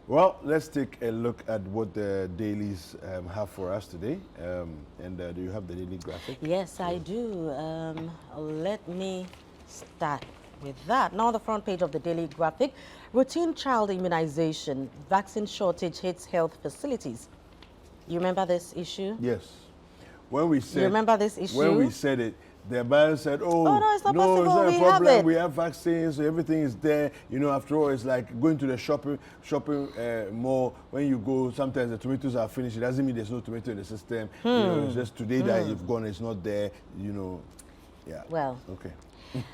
Well, let's take a look at what the dailies have for us today. Do you have the daily graphic? Yes, I do. Let me start with that. Now, the front page of the daily graphic, routine child immunization, vaccine shortage hits health facilities. You remember this issue? Yes. When we said, You remember this issue? when we said it, the buyer said, Oh, no, it's not no, possible. it's not We a have problem. it. We have vaccines, so everything is there. You know, after all, it's like going to the shopping mall. When you go, sometimes the tomatoes are finished. It doesn't mean there's no tomato in the system. You know, it's just today that you've gone, it's not there. You know, yeah. Well, okay.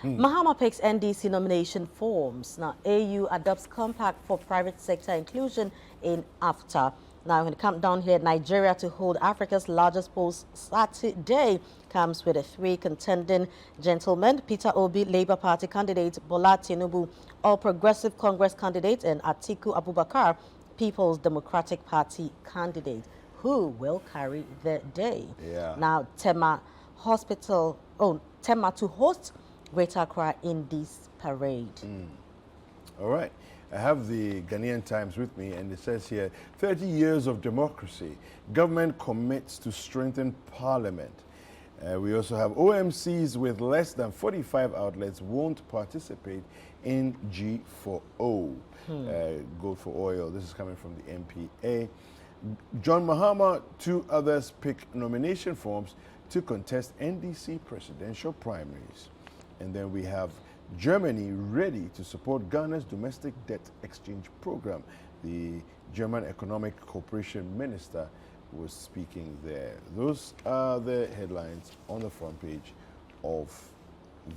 Mahama picks NDC nomination forms. Now, AU adopts compact for private sector inclusion in AFTA. Now, when it comes down here, Nigeria to hold Africa's largest polls Saturday comes with 3 contending gentlemen. Peter Obi, Labour Party candidate, Bola Tinubu, All Progressive Congress candidate, and Atiku Abubakar, People's Democratic Party candidate. Who will carry the day? Yeah. Now, Tema to host Greater Accra in this parade. All right. I have the Ghanaian Times with me, and it says here, 30 years of democracy. Government commits to strengthen parliament. We also have OMCs with less than 45 outlets won't participate in G4O, Gold for Oil. This is coming from the MPA. John Mahama, 2 others pick nomination forms to contest NDC presidential primaries. And then we have Germany ready to support Ghana's domestic debt exchange program. The German Economic Cooperation Minister was speaking there. Those are the headlines on the front page of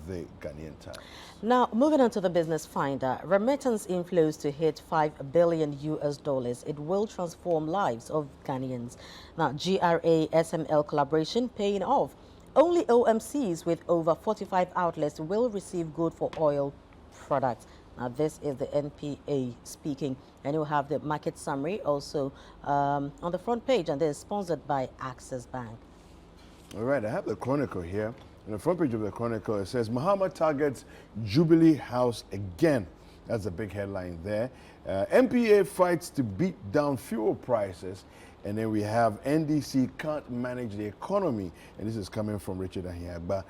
the Ghanaian Times. Now, moving on to the Business Finder, remittance inflows to hit $5 billion US. It will transform lives of Ghanaians. Now, GRA SML collaboration paying off. Only OMCs with over 45 outlets will receive good for oil products. Now, this is the NPA speaking, and you'll have the market summary also on the front page, and this is sponsored by Access Bank. All right, I have the Chronicle here. On the front page of the Chronicle, it says, Mahama targets Jubilee House again. That's a big headline there. MPA fights to beat down fuel prices. And then we have NDC can't manage the economy. And this is coming from Richard Ahiagba.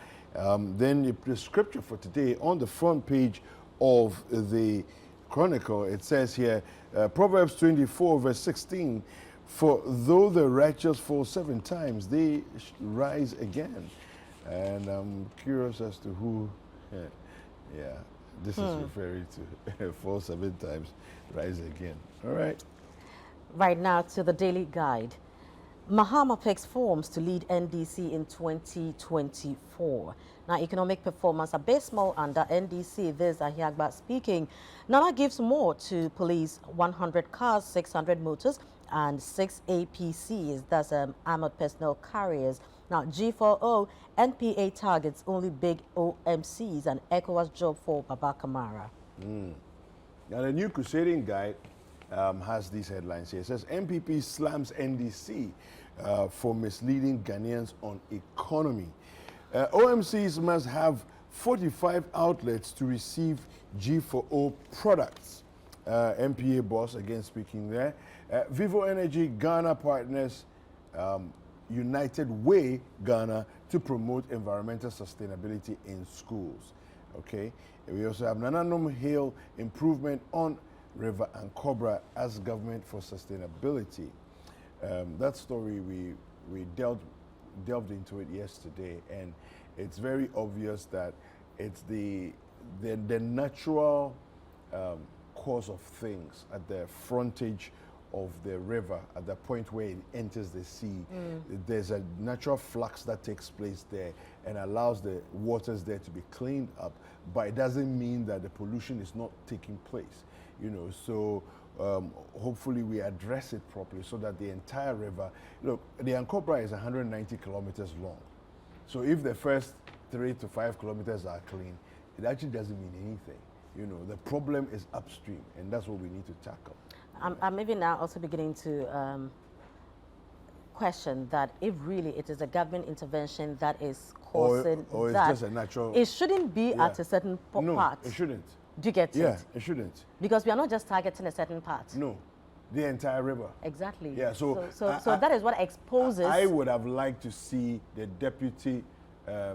Then the scripture for today on the front page of the Chronicle, it says here, Proverbs 24 verse 16, for though the righteous fall 7 times, they rise again. And I'm curious as to who, this is referring to fall 7 times, rise again. All right. Right now to the Daily Guide. Mahama picks forms to lead NDC in 2024. Now, economic performance abysmal under NDC. This is Ahiagba speaking. Nana gives more to police: 100 cars, 600 motors, and 6 APCs. That's armored personnel carriers. Now, G4O, NPA targets only big OMCs and ECOWAS job for Baba Kamara. Now, the new Crusading Guide has these headlines here. It says, MPP slams NDC for misleading Ghanaians on economy. OMCs must have 45 outlets to receive G4O products. MPA boss, again speaking there. Vivo Energy Ghana partners United Way Ghana to promote environmental sustainability in schools. Okay. We also have Nananom Hill improvement on River and Cobra as government for sustainability. That story we delved into it yesterday, and it's very obvious that it's the natural course of things at the frontage of the river, at the point where it enters the sea. There's a natural flux that takes place there and allows the waters there to be cleaned up, but it doesn't mean that the pollution is not taking place. You know, so hopefully we address it properly so that the entire river, look, the Ankobra is 190 kilometers long. So if the first 3 to 5 kilometers are clean, it actually doesn't mean anything. You know, the problem is upstream, and that's what we need to tackle. I'm maybe now also beginning to question that if really it is a government intervention that is causing or that, it's just a natural. It shouldn't be at a certain part. No, it shouldn't. Do you get it? Yeah, it shouldn't. Because we are not just targeting a certain part. No, the entire river. Exactly. Yeah, so that is what exposes. I would have liked to see the Deputy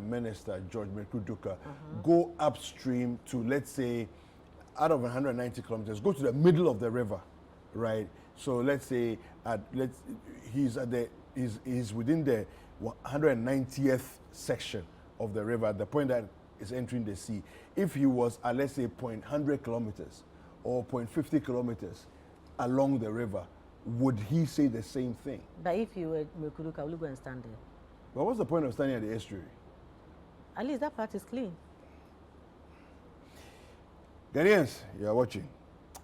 Minister, George Mekuduka, go upstream to, let's say, out of 190 kilometers, go to the middle of the river, right? So let's say he's within the 190th section of the river, at the point that is entering the sea. If he was at, let's say, 0.100 kilometers or 0.50 kilometers along the river, would he say the same thing? But if you were Mekuduka, will you go and stand there? But what's the point of standing at the estuary? At least that part is clean. Ghanaians, you are watching.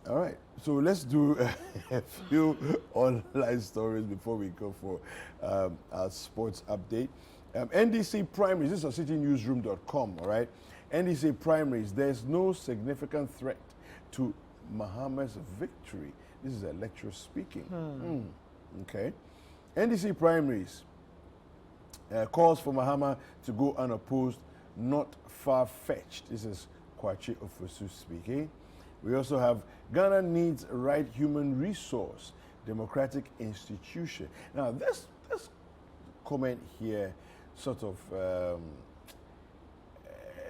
All right, so let's do a few online stories before we go for our sports update. NDC primaries, this is citinewsroom.com, all right? NDC primaries, there's no significant threat to Mahama's victory. This is a lecturer speaking. Okay. NDC primaries calls for Mahama to go unopposed, not far-fetched. This is Kwachi Ofosu speaking. We also have Ghana needs right human resource, democratic institution. Now, this comment here sort of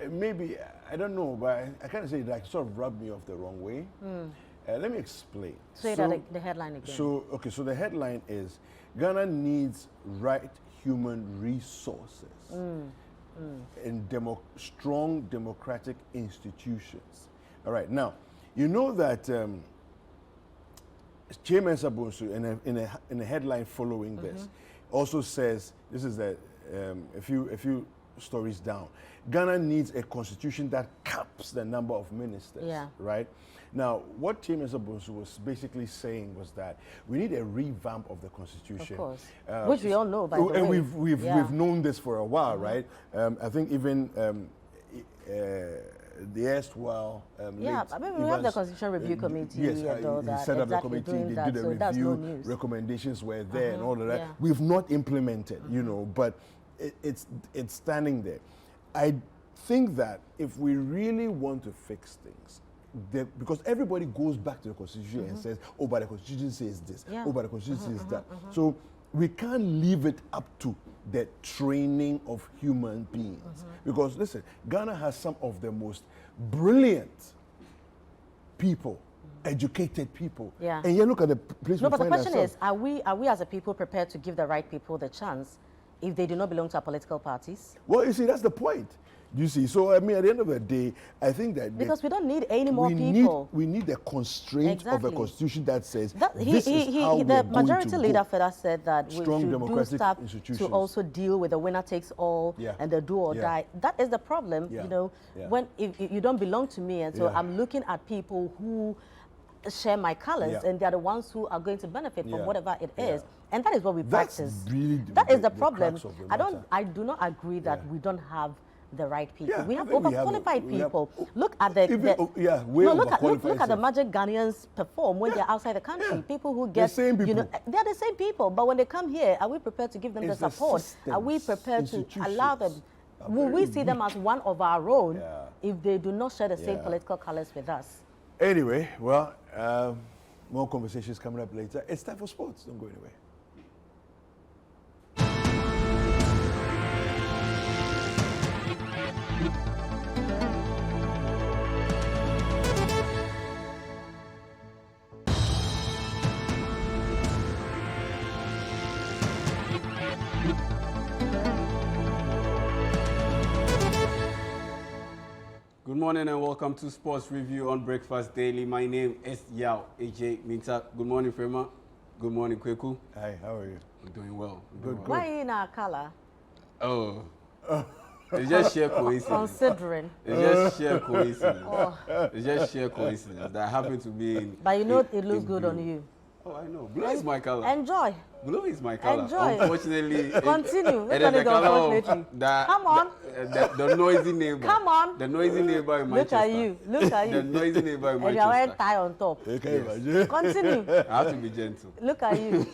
maybe, I don't know, but I kind of say that sort of rubbed me off the wrong way. Let me explain. Say that the headline again. So the headline is Ghana needs right human resources and strong democratic institutions. All right, now, you know that Chairman Sabunsu, in a headline following this, also says, this is a few stories down, Ghana needs a constitution that caps the number of ministers, right? Now, what Chairman Sabunsu was basically saying was that we need a revamp of the constitution. Of course, which we all know, by the way. And we've known this for a while, right? I think even the erstwhile yeah, I mean, we have the Constitution Review Committee and all that. Set up the committee, they did a review, recommendations were there and all of that. We've not implemented, you know, but it's standing there. I think that if we really want to fix things, because everybody goes back to the Constitution and says, oh, but the Constitution says this, oh, but the Constitution says that. So we can't leave it up to the training of human beings. Because listen, Ghana has some of the most brilliant people, educated people. And you look at the place we find ourselves. No, but the question is, are we as a people prepared to give the right people the chance if they do not belong to our political parties? Well, you see, that's the point. You see, so I mean, at the end of the day, I think that because we don't need any more people. We need the constraint of a constitution that says that the majority leader Feda said that we should do stuff to also deal with the winner takes all and the do or die. That is the problem, you know, when if you don't belong to me, and so I'm looking at people who share my colors and they're the ones who are going to benefit from whatever it is, and that is what we practice. Really that is the problem. I do not agree that we don't have the right people. We have overqualified people. Look at look at the magic Ghanaians perform when they're outside the country. People who get, you know, they're the same people. But when they come here, are we prepared to give them the support? Are we prepared to allow them? Will we see them as one of our own if they do not share the same political colors with us? Anyway, well, more conversations coming up later. It's time for sports. Don't go anywhere. Good morning and welcome to Sports Review on Breakfast Daily. My name is Yao AJ Minta. Good morning, Frema. Good morning, Kweku. Hi, how are you? I'm doing well. Why are you in our color? Oh. It's just sheer coincidence. Considering. It's just sheer coincidence. It's just sheer coincidence that I happen to be in. But you know it looks good on you. Oh, I know. Blue is my color. Enjoy. Blue is my color. Enjoy. Unfortunately. Continue. It is the color of Come on. The noisy neighbor. Come on. The noisy neighbor in Manchester. Look at you. Look at you. The noisy neighbor in Manchester. And you're wearing tie on top. Yes. Continue. I have to be gentle. Look at you.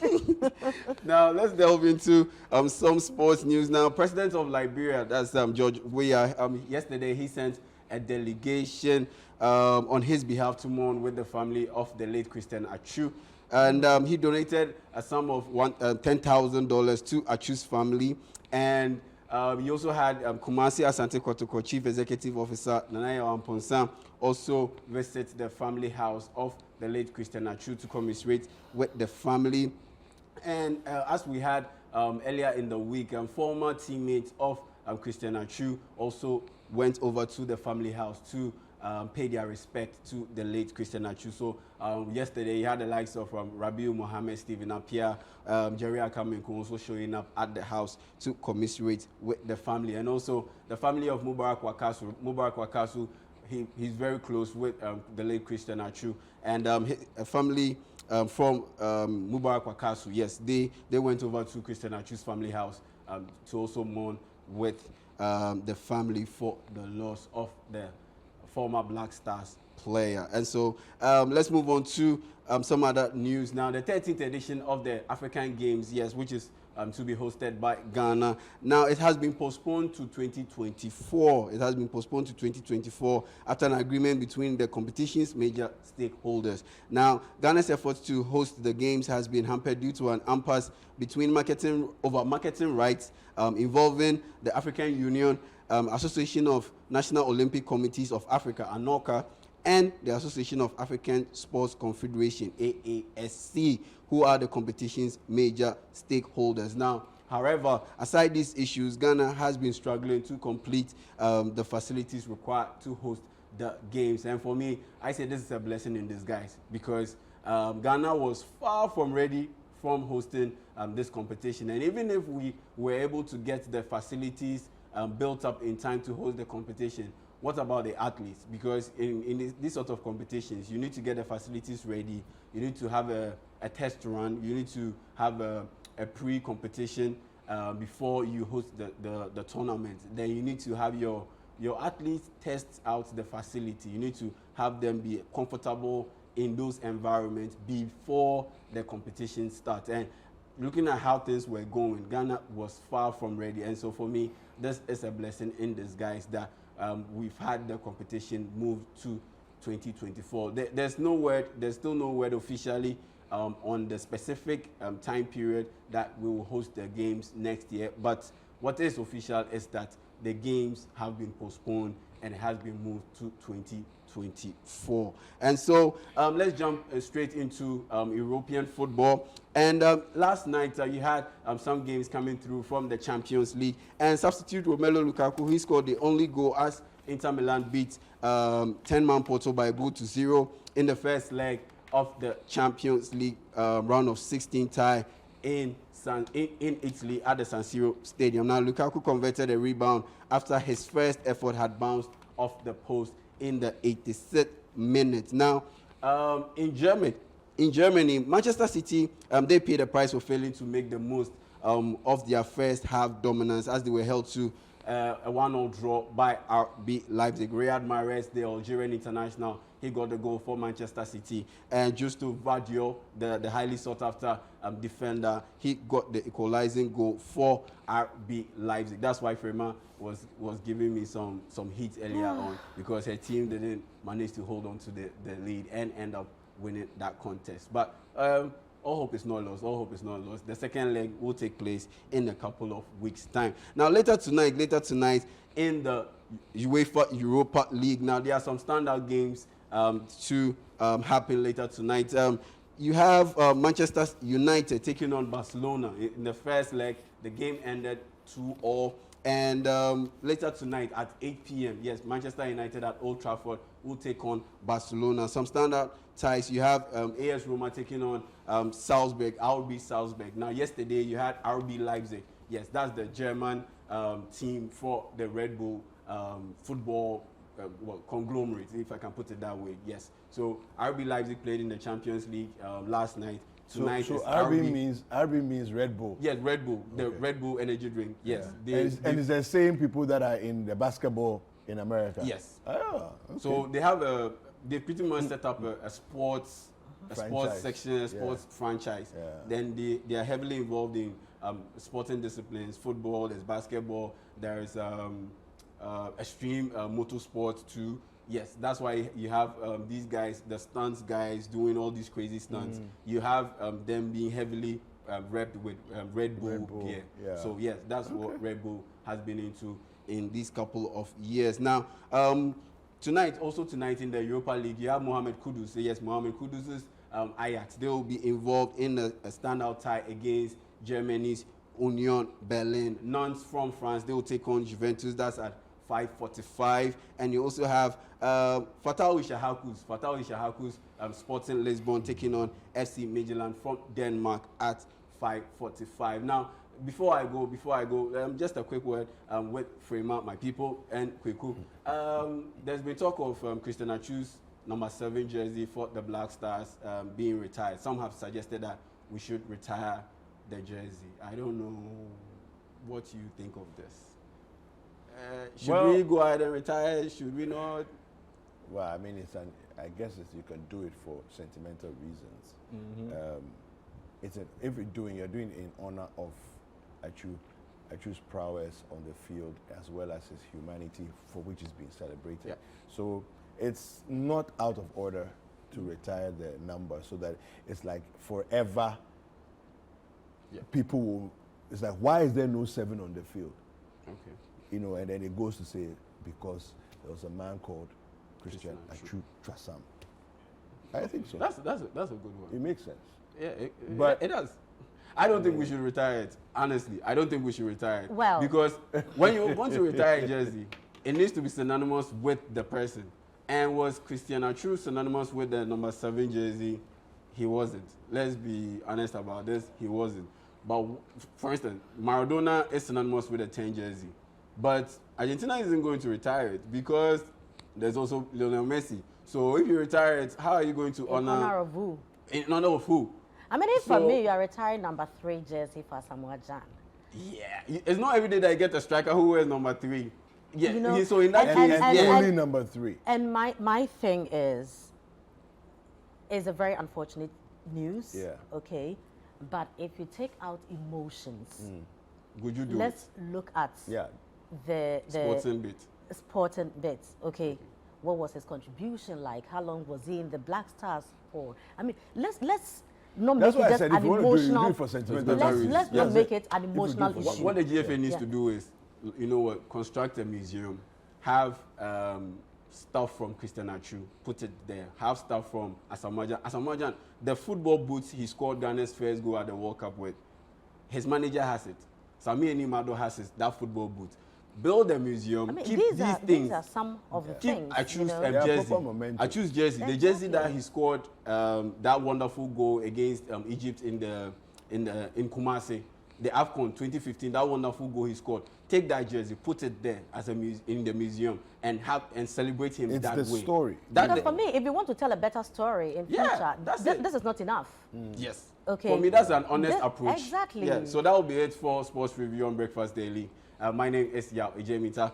Now, let's delve into some sports news. Now, President of Liberia, that's George Weah, yesterday he sent a delegation on his behalf to mourn with the family of the late Christian Achu. And he donated a sum of $10,000 to Achu's family. And he also had Kumasi Asante Kotoko, Chief Executive Officer Nanaya Wamponsa, also visit the family house of the late Christian Achu to commiserate with the family. And as we had earlier in the week, former teammates of Christian Achu also went over to the family house to pay their respect to the late Christian Achu. So yesterday, you had the likes of Rabiu Mohammed, Stephen Apia, Jerry Akamenko also showing up at the house to commiserate with the family. And also the family of Mubarak Wakasu. Mubarak Wakasu, he's very close with the late Christian Achu. And a family from Mubarak Wakasu, yes, they went over to Christian Achu's family house to also mourn with the family for the loss of the former Black Stars player. And so let's move on to some other news now. The 13th edition of the African Games, yes, which is to be hosted by Ghana. Now, it has been postponed to 2024. It has been postponed to 2024 after an agreement between the competition's major stakeholders. Now, Ghana's efforts to host the Games has been hampered due to an impasse between marketing rights involving the African Union, Association of National Olympic Committees of Africa, ANOCA, and the Association of African Sports Confederation, AASC, who are the competition's major stakeholders. Now, however, aside these issues, Ghana has been struggling to complete the facilities required to host the Games. And for me, I say this is a blessing in disguise, because Ghana was far from ready from hosting this competition. And even if we were able to get the facilities built up in time to host the competition, what about the athletes? Because in this sort of competitions, you need to get the facilities ready. You need to have a test run. You need to have a pre-competition before you host the tournament. Then you need to have your athletes test out the facility. You need to have them be comfortable in those environments before the competition starts. And looking at how things were going, Ghana was far from ready. And so for me, this is a blessing in disguise that we've had the competition move to 2024. There's still no word officially on the specific time period that we will host the Games next year. But what is official is that the Games have been postponed and it has been moved to 2024. And so let's jump straight into European football. And last night you had some games coming through from the Champions League. And substitute Romelu Lukaku, he scored the only goal as Inter Milan beat 10-man Porto by a goal to 0 in the first leg of the Champions League round of 16 tie in Italy at the San Siro Stadium. Now, Lukaku converted a rebound after his first effort had bounced off the post in the 86th minute. Now, in Germany, Manchester City, they paid the price for failing to make the most of their first half dominance as they were held to a 1-0 draw by RB Leipzig. Riyad Mahrez, the Algerian international, he got the goal for Manchester City. And Justo Vardio, the highly sought-after defender, he got the equalizing goal for RB Leipzig. That's why Frema was giving me some heat earlier on, because her team didn't manage to hold on to the lead and end up winning that contest. But all hope is not lost. All hope is not lost. The second leg will take place in a couple of weeks' time. Now, later tonight in the UEFA Europa League. Now, there are some standout games to happen later tonight. You have Manchester United taking on Barcelona. In the first leg, the game ended 2-2. And later tonight at 8 p.m., yes, Manchester United at Old Trafford will take on Barcelona. Some standout ties. You have AS Roma taking on Salzburg, RB Salzburg. Now, yesterday you had RB Leipzig. Yes, that's the German team for the Red Bull football conglomerate, if I can put it that way. Yes. So RB Leipzig played in the Champions League last night. Tonight so RB means Red Bull. Yes, Red Bull, the Red Bull energy drink. Yes, yeah. And it's the same people that are in the basketball in America. Yes. Ah, okay. So they pretty much set up a sports section, a sports franchise. Yeah. Then they are heavily involved in sporting disciplines. Football, there's basketball, there's extreme motorsports too. Yes, that's why you have these guys, the stunts guys, doing all these crazy stunts. You have them being heavily repped with Red Bull gear. yeah. So yes, that's what Red Bull has been into in these couple of years. Now, tonight in the Europa League, you have Mohamed Kudus. So yes, Mohamed Kudus's Ajax. They will be involved in a standout tie against Germany's Union Berlin. Nantes from France, they will take on Juventus. That's at 5:45. And you also have Fatah Ishahaku's Sporting Lisbon taking on FC Midtjylland from Denmark at 5:45. Now, before I go, just a quick word with Frema, my people, and Kweku. There's been talk of Christian Achu's number 7 jersey for the Black Stars being retired. Some have suggested that we should retire the jersey. I don't know what you think of this. Should we go ahead and retire? Should we not? Well, I mean, I guess you can do it for sentimental reasons. If you're doing it in honor of Achu's prowess on the field as well as his humanity, for which is being celebrated. Yeah. So it's not out of order to retire the number, so that it's like forever. Yeah. People will. It's like, why is there no 7 on the field? Okay. You know, and then it goes to say because there was a man called Christian Achu Trasam. I think so. That's a good one. It makes sense. Yeah, But- it does. I don't think we should retire it. Honestly, I don't think we should retire it. Well- because when you want to retire a jersey, it needs to be synonymous with the person. And was Christian Achu synonymous with the number 7 jersey? He wasn't. Let's be honest about this. He wasn't. But for instance, Maradona is synonymous with the 10 jersey. But Argentina isn't going to retire it because there's also Lionel Messi. So if you retire it, how are you going to In honor of who? In honor of who? I mean, if for So- me, you are retiring number 3 jersey for Samoa Jan. Yeah, it's not every day that I get a striker who wears number 3. Yeah, You know, so in that and- case, And yeah. only number 3. And my thing is a very unfortunate news. Yeah. Okay. But if you take out emotions, Would you do let's look at Yeah. the sporting bit? sporting bits. Okay. What was his contribution like? How long was he in the Black Stars for? I mean, let's not That's make why it I just said an if you want to do it, you do emotional. it for sentimental Let's- reasons. Let's Yeah. not make it an If you emotional do it issue. for What the GFA needs Yeah. to do is, you know what, construct a museum, have stuff from Christian Achu, put it there, have stuff from Asamoah, the football boots he scored Ghana's first goal at the World Cup with, his manager has it. Sami Enimado has that football boot. Build a museum, I mean, keep these things. are some of the Keep things. Achu's you know? Yeah, jersey. proper momentum. Achu's jersey. The jersey that he scored that wonderful goal against Egypt in Kumasi, the AFCON 2015. That wonderful goal he scored. Take that jersey, put it there as in the museum, and celebrate him It's that the way. story. Because for me, if you want to tell a better story in Yeah, future, that's it. this is not enough. Yes. Okay. For me, that's an honest This- approach. exactly. Yeah. So that will be it for Sports Review on Breakfast Daily. My name is Yao Ejemita.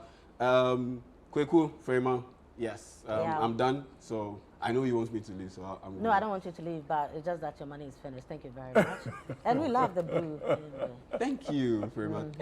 Kweku, Frema, yes, Yeah. I'm done. So I know you want me to leave, so I'm No, going. I don't want you to leave, but it's just that your money is finished. Thank you very much. And we love the blue. Anyway. Thank you very much.